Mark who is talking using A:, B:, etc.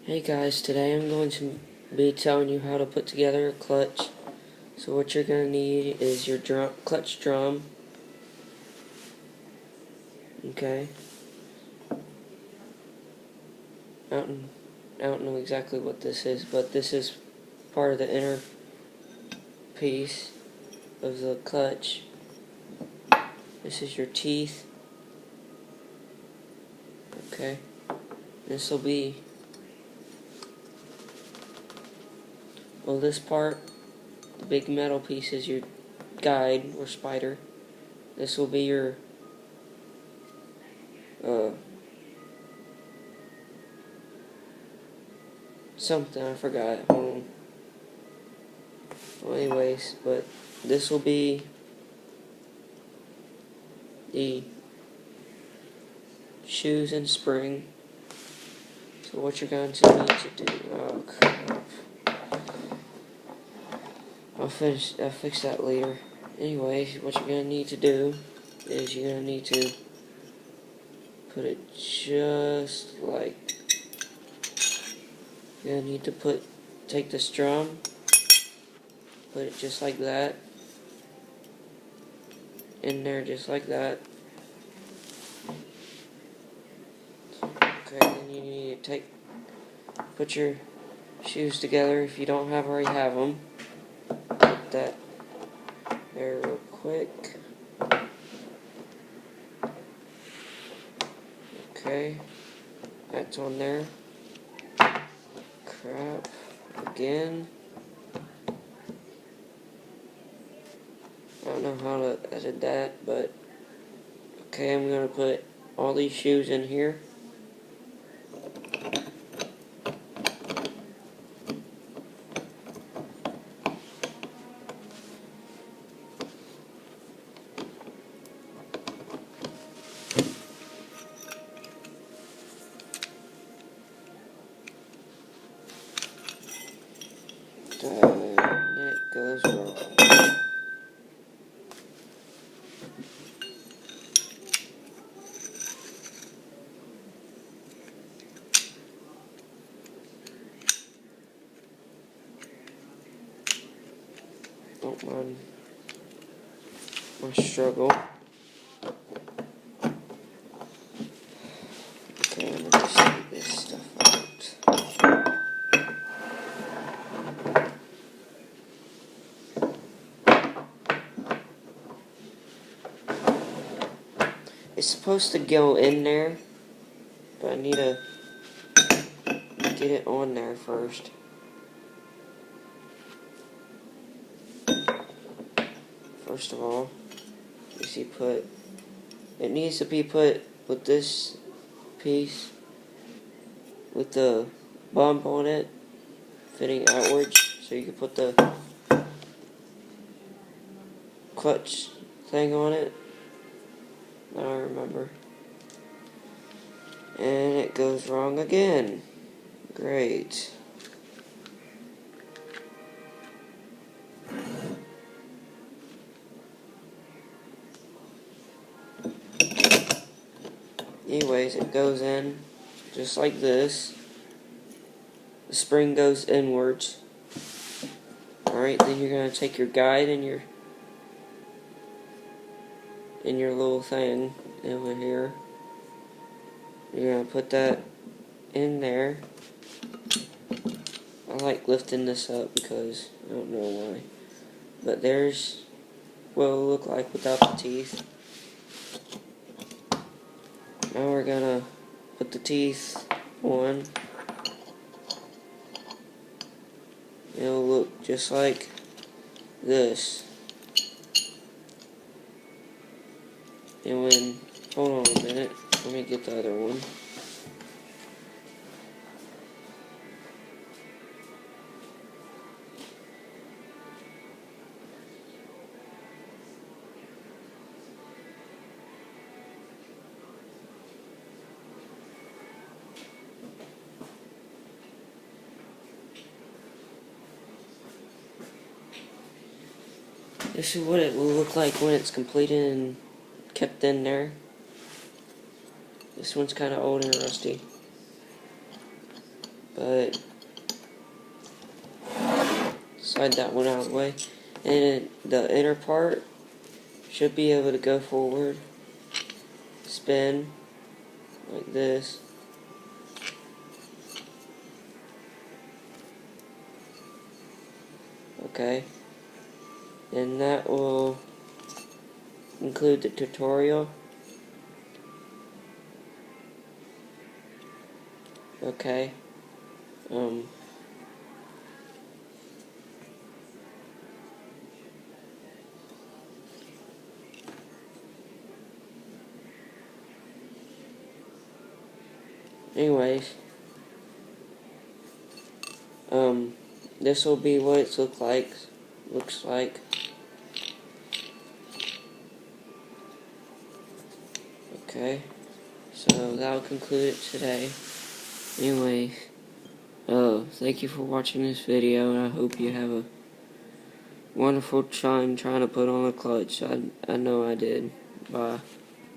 A: Hey guys, today I'm going to be telling you how to put together a clutch. So what you're going to need is your clutch drum. Okay. I don't know exactly what this is, but this is part of the inner piece of the clutch. This is your teeth. Okay. This will be, well, this part, the big metal piece, is your guide or spider. This will be your something, I forgot. Hold on. Well, anyways, but this will be the shoes and spring. So what you're going to need to do, oh crap, I'll fix that later. Anyways, what you're going to need to do is you're going to need to put it just like, you're going to need to take this drum, put it just like that, in there just like that. Okay, then you need to put your shoes together if you don't already have them. Put that there real quick. Okay, that's on there. Crap, again. I don't know how to edit that, but okay, I'm going to put all these shoes in here. It goes wrong. Don't mind my struggle. Okay, I'm gonna just take this stuff out. It's supposed to go in there, but I need to get it on there first. First of all, it needs to be put with this piece with the bump on it fitting outwards, so you can put the clutch thing on it. I don't remember. And it goes wrong again. Great. Anyways, it goes in just like this. The spring goes inwards. Alright, then you're going to take your guide and your little thing over here. You're going to put that in there. I like lifting this up because I don't know why. But there's what it'll look like without the teeth. Now we're going to put the teeth on. It'll look just like this. And hold on a minute, let me get the other one. This is what it will look like when it's completed and kept in there. This one's kind of old and rusty. but slide that one out of the way. And the inner part should be able to go forward, spin like this. Okay, and that will include the tutorial. Okay. Anyways, this will be what it looks like. Okay, so that'll conclude it today. Anyway, thank you for watching this video, and I hope you have a wonderful time trying to put on a clutch. I know I did. Bye.